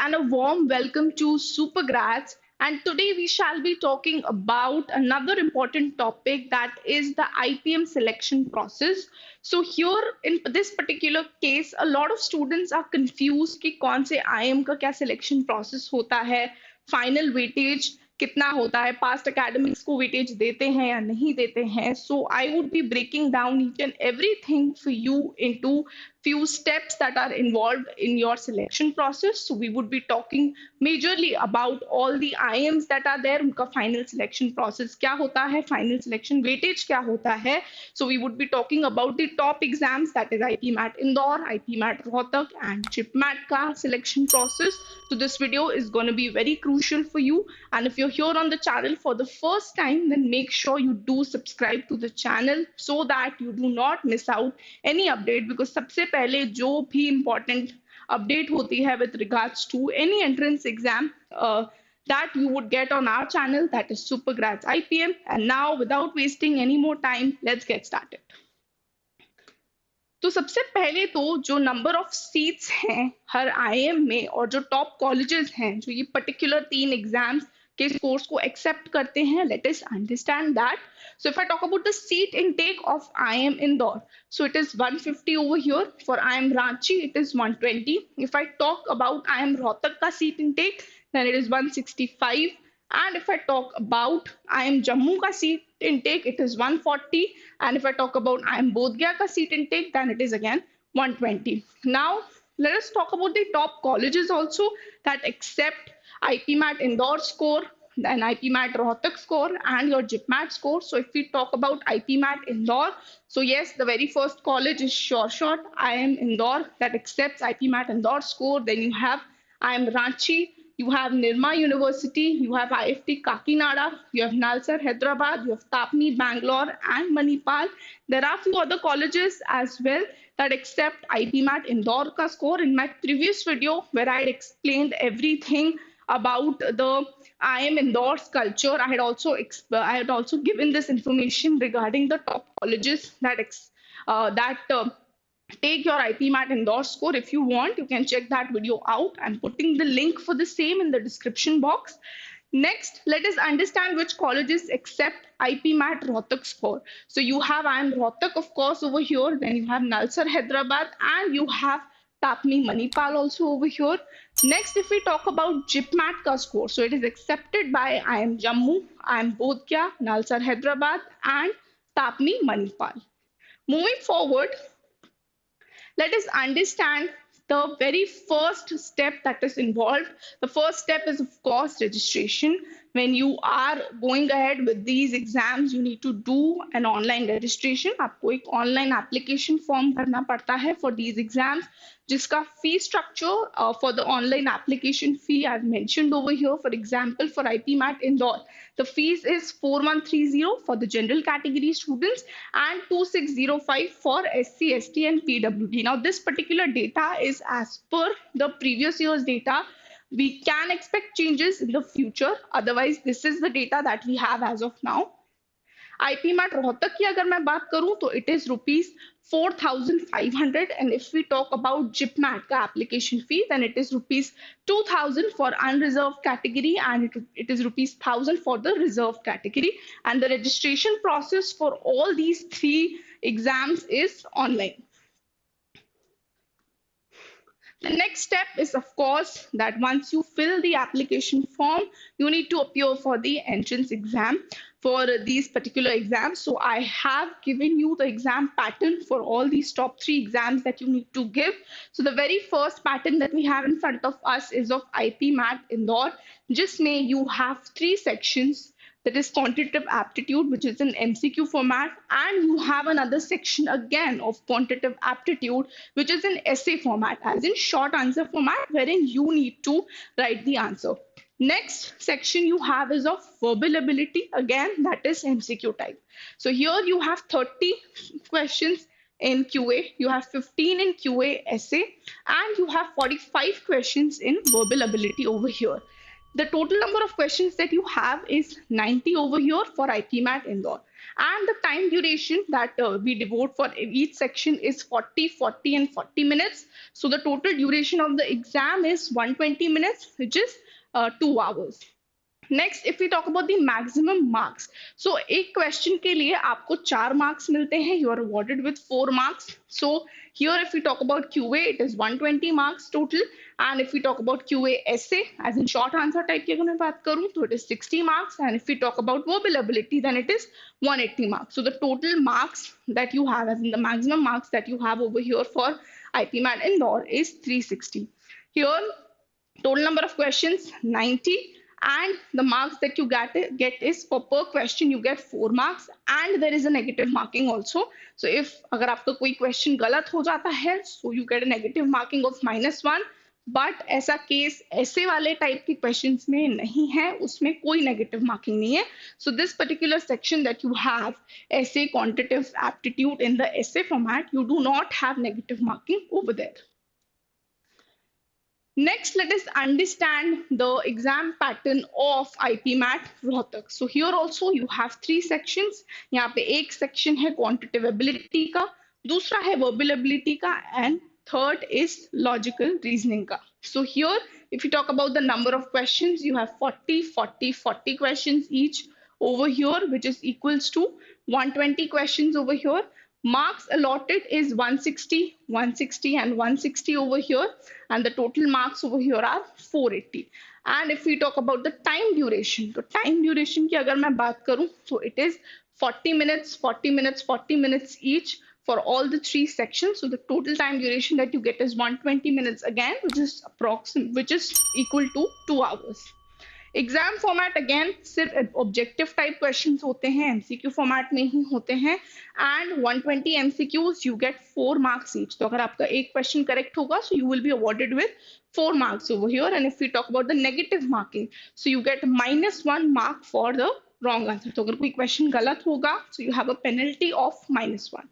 and a warm welcome to Supergrads. And today we shall be talking about another important topic, that is the IPM selection process. So here in this particular case, a lot of students are confused कि कौन से IM का क्या selection process होता है, final weightage कितना होता है, past academics को weightage देते हैं या नहीं देते हैं. So I would be breaking down each and everything for you into few steps that are involved in your selection process. So we would be talking majorly about all the IMs that are there. उनका final selection process क्या होता है, final selection weightage क्या होता है. So we would be talking about the top exams, that is IPMAT Indore, IPMAT Rohtak and JIPMAT का selection process. So this video is going to be very crucial for you. And if you're here on the channel for the first time, then make sure you do subscribe to the channel so that you do not miss out any update, because सबसे पहले जो भी important update होती है with regards to any entrance exam that you would get on our channel, that is Supergrads IPM. And now without wasting any more time, let's get started. तो सबसे पहले तो जो नंबर ऑफ सीट्स हैं हर IM में और जो top colleges हैं जो ये पर्टिकुलर 3 एग्जाम्स के कोर्स को एक्सेप्ट करते हैं, let us understand that. So if I talk about the seat intake of IIM Indore, so it is 150 over here. For IIM Ranchi, it is 120. If I talk about IIM Rohtak ka seat intake, then it is 165. And if I talk about IIM Jammu ka seat intake, it is 140. And if I talk about IIM Bodh Gaya ka seat intake, then it is again 120. Now, let us talk about the top colleges also that accept IPMAT Indore score, then IPMAT Rohtak score and your JIPMAT score. So if we talk about IPMAT Indore, so yes, the very first college is Sure Shot IIM Indore that accepts IPMAT Indore score. Then you have IIM Ranchi, you have Nirma University, you have IFT Kakinada, you have Nalsar Hyderabad, you have Tapni Bangalore and Manipal. There are few other colleges as well that accept IPMAT Indore ka score. In my previous video where I had explained everything about the IIM Indore's culture, I had also given this information regarding the top colleges that take your IPMAT Indore score. If you want, you can check that video out. I'm putting the link for the same in the description box. Next, let us understand which colleges accept IPMAT Rohtak score. So you have IIM Rohtak, of course, over here. Then you have Nalsar Hyderabad and you have Tapni Manipal also over here. Next, if we talk about JIPMAT ka score, so it is accepted by IIM Jammu, IIM Bodh Gaya, Nalsar Hyderabad and Tapni Manipal. Moving forward, let us understand the very first step that is involved. The first step is, of course, registration. When you are going ahead with these exams, you need to do an online registration. आपको एक online application form भरना पड़ता है for these exams, जिसका fee structure for the online application fee I've mentioned over here. For example, for IPMAT Indore, the fees is 4130 for the general category students and 2605 for SC, ST and PWD. Now this particular data is as per the previous year's data. We can expect changes in the future. Otherwise, this is the data that we have as of now. IPMAT Rohtak की अगर मैं बात करूं तो it is rupees 4,500, and if we talk about JIPMAT का application fee, then it is rupees 2,000 for unreserved category and it is rupees 1,000 for the reserved category. And the registration process for all these 3 exams is online. The next step is, of course, that once you fill the application form, you need to appear for the entrance exam for these particular exams. So I have given you the exam pattern for all these top 3 exams that you need to give. So the very first pattern that we have in front of us is of IPMAT Indore. Jisme you have 3 sections. That is quantitative aptitude, which is in MCQ format, and you have another section again of quantitative aptitude, which is in essay format, as in short answer format, wherein you need to write the answer. Next section you have is of verbal ability, again that is MCQ type. So here you have 30 questions in QA, you have 15 in QA essay, and you have 45 questions in verbal ability over here. The total number of questions that you have is 90 over here for IPMAT Indore. And the time duration that we devote for each section is 40, 40, and 40 minutes. So the total duration of the exam is 120 minutes, which is 2 hours. Next if we talk about the maximum marks, so एक question के लिए आपको 4 marks मिलते हैं, you are awarded with 4 marks. So here if we talk about QA it is 120 marks total, and if we talk about QA essay as in short answer type की अगर मैं बात करूं तो it is 60 marks, and if we talk about verbal ability then it is 180 marks. So the total marks that you have as in the maximum marks that you have over here for IPMAT Indore is 360. Here total number of questions 90, and the marks that you get is for per question you get 4 marks, and there is a negative marking also. So if अगर आपका कोई question गलत हो जाता है so you get a negative marking of -1, but ऐसा case ऐसे वाले टाइप के क्वेश्चंस में नहीं है, उसमें कोई नेगेटिव मार्किंग नहीं है. So this particular section that you have essay quantitative aptitude in the essay format, you do not have negative marking over there. Next, let us understand the exam pattern of IPMAT Rohtak. So here also you have 3 sections. यहाँ पे एक section है quantitative ability का, दूसरा है verbal ability का, and third is logical reasoning का. So here, if you talk about the number of questions, you have 40, 40, 40 questions each over here, which is equals to 120 questions over here. Marks allotted is 160, 160, and 160 over here, and the total marks over here are 480. And if we talk about the time duration, तो time duration की अगर मैं बात करूं so it is 40 minutes, 40 minutes, 40 minutes each for all the 3 sections. So the total time duration that you get is 120 minutes again, which is equal to 2 hours. Exam format again सिर्फ objective type questions होते हैं, MCQ format में ही होते हैं, and 120 MCQs you get 4 marks each. तो अगर आपका एक क्वेश्चन करेक्ट होगा so you will be awarded with 4 marks over here. And if you talk about the negative marking so you get -1 mark for the wrong answer. तो अगर कोई question गलत होगा so you have a penalty of -1.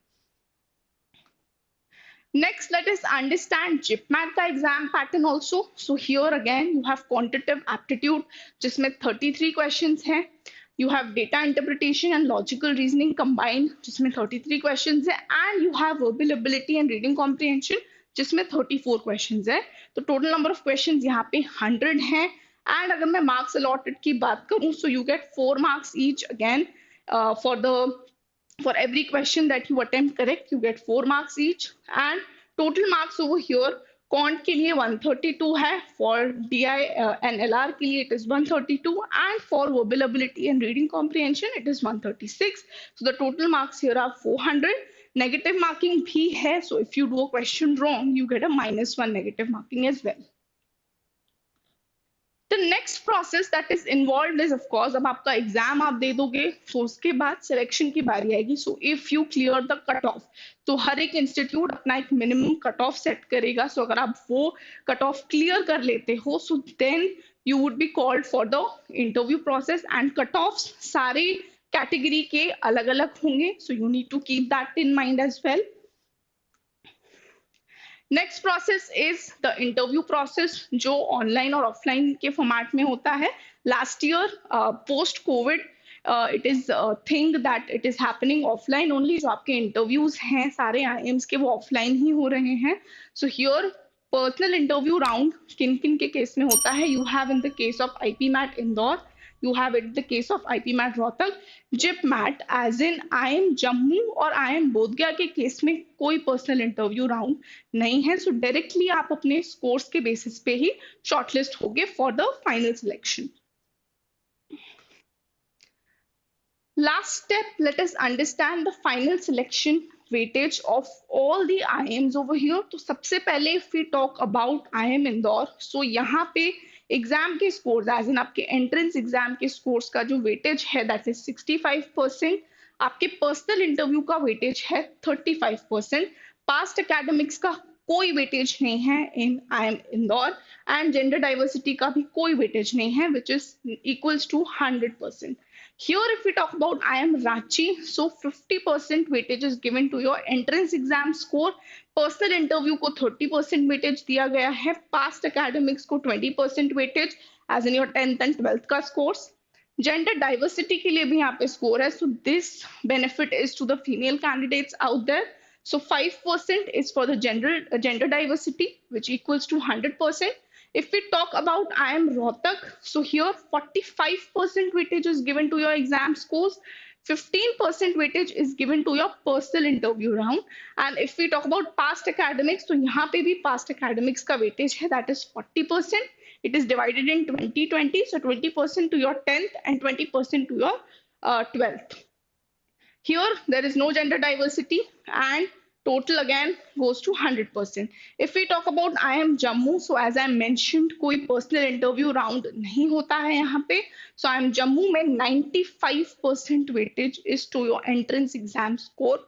Next, let us understand GIPMAT का exam pattern also. So here again you have quantitative aptitude जिसमें 33 questions हैं. You have data interpretation and logical reasoning combined जिसमें 33 questions है, and you have verbal ability and reading comprehension जिसमें 34 questions है. तो total number of questions यहाँ पे 100 हैं. And अगर मैं marks allotted की बात करूँ so you get 4 marks each again for every question that you attempt correct you get 4 marks each, and total marks over here quant के लिए 132 है, for DI and LR के लिए it is 132, and for verbal ability and reading comprehension it is 136. So the total marks here are 400. Negative marking भी है, so if you do a question wrong you get a -1 negative marking as well. The next process that is involved is of course अब आपका exam आप दे दोगे तो उसके बाद selection की बारी आएगी. So if you clear the cut off, तो हर एक इंस्टीट्यूट अपना एक मिनिमम कट ऑफ सेट करेगा. सो अगर आप वो कट ऑफ क्लियर कर लेते हो so then you would be called for the interview process, and cut off सारे कैटेगरी के अलग अलग होंगे. So you need to keep that in mind as well. Next process is the interview process जो online और offline के format में होता है. Last year post COVID it is thing that it is happening offline only. जो आपके interviews हैं सारे आईएम्स के वो ऑफलाइन ही हो रहे हैं. So here personal interview round किन किन के केस में होता है, you have in the case of IPMAT Indore, you have it the case of IPMAT Rohtak. GIPMAT as in IIM Jammu और IIM बोधगया के केस में कोई पर्सनल इंटरव्यू राउंड नहीं है. सो डायरेक्टली आप अपने स्कोर्स के बेसिस पे ही शॉर्टलिस्ट होगे for the final selection. Last step, let us understand the final selection weightage of all the IIMs over here. तो सबसे पहले if we talk about IIM Indore, so यहाँ पे एग्जाम के स्कोर्स एज इन आपके entrance exam के scores का जो वेटेज है दैट इज 65%. आपके पर्सनल इंटरव्यू का वेटेज है 35%. पास्ट एकेडमिक्स का कोई वेटेज नहीं है in IIM Indore, and gender diversity का भी कोई वेटेज नहीं है which is equals to 100%. Here if we talk about IIM Ranchi, so 50% weightage is given to your entrance exam score. Personal interview को 30% weightage दिया गया है. Past academics को 20% weightage as in your 10th and 12th का scores. Gender diversity के लिए भी यहाँ पे स्कोर है. So this benefit is to the female candidates out there. So 5% is for the gender diversity, which equals to 100%. If we talk about IIM Rohtak, so here 45% weightage is given to your exam scores, 15% weightage is given to your personal interview round. And if we talk about past academics, so यहाँ पे भी past academics का weightage है, that is 40%. It is divided in 2020, so 20% to your 10th and 20% to your 12th. Here, there is no gender diversity and total again goes to 100%. If we talk about IIM Jammu, so as I mentioned, कोई personal interview round नहीं होता है यहाँ पे. So IIM Jammu में 95% weightage is to your entrance exam score,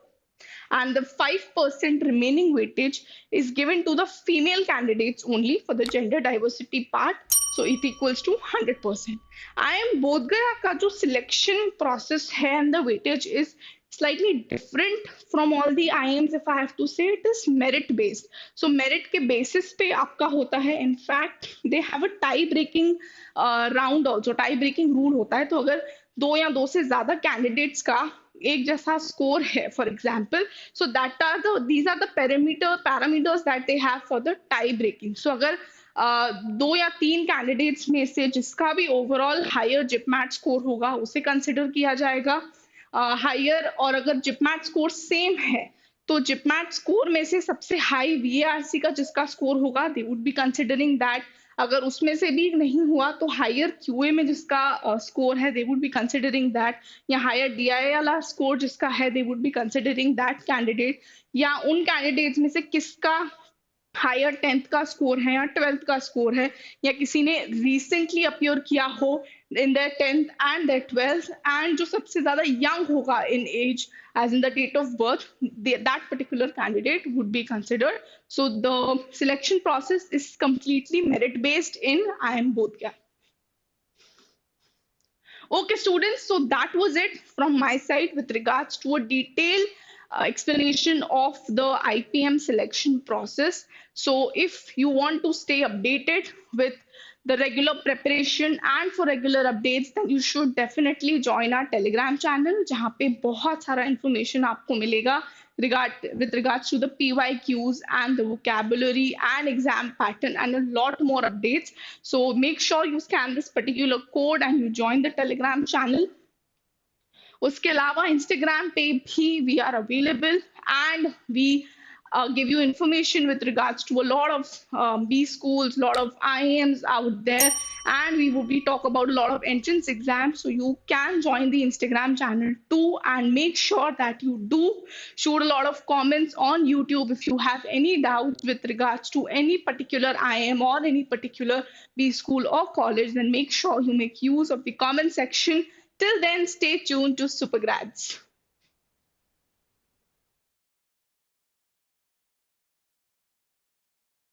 and the 5% remaining weightage is given to the female candidates only for the gender diversity part. So it equals to 100%. IIM Bodh Gaya का जो selection process है and the weightage is slightly different from all the IIMs. If I have to say, it is merit based. So merit के basis पे आपका होता है. In fact, they have a tie breaking round also. Tie breaking rule होता है. तो अगर दो या दो से ज्यादा candidates का एक जैसा स्कोर है, for example, so that are the these are the parameters that they have for the tie breaking. So अगर दो या तीन कैंडिडेट्स में से जिसका भी ओवरऑल हायर जिपमैट स्कोर होगा उसे कंसिडर किया जाएगा हायर. और अगर जिपमैट स्कोर सेम है तो जिपमैट स्कोर में से सबसे हाई वीएआरसी का जिसका स्कोर होगा, they would be considering that. अगर उसमें से भी नहीं हुआ तो हायर क्यूए में जिसका स्कोर है, they would be considering that. या हायर डीआईए वाला स्कोर जिसका है, they would be considering that candidate. या उन कैंडिडेट्स में से किसका हायर 10th का स्कोर है या 12th का स्कोर है, या किसी ने रिसेंटली अपीयर किया हो in the 10th and the 12th, and जो सबसे ज्यादा यंग होगा इन as as in the date of birth, that particular candidate would be considered. So the selection process is completely merit based in IIM Bodh Gaya. Okay, students, so that was it from my side with regards to a detailed explanation of the IPM selection process. So if you want to stay updated with the regular preparation and for regular updates, then you should definitely join our Telegram channel, जहाँ पे बहुत सारा information आपको मिलेगा with regards to the PYQs and the vocabulary and exam pattern and a lot more updates. So make sure you scan this particular code and you join the Telegram channel. उसके अलावा Instagram पे भी we are available and we give you information with regards to a lot of B schools, lot of IIMs out there, and we will be talk about a lot of entrance exams. So you can join the Instagram channel too, and make sure that you do shoot a lot of comments on YouTube if you have any doubts with regards to any particular IIM or any particular B school or college. Then make sure you make use of the comment section. Till then, stay tuned to Supergrads.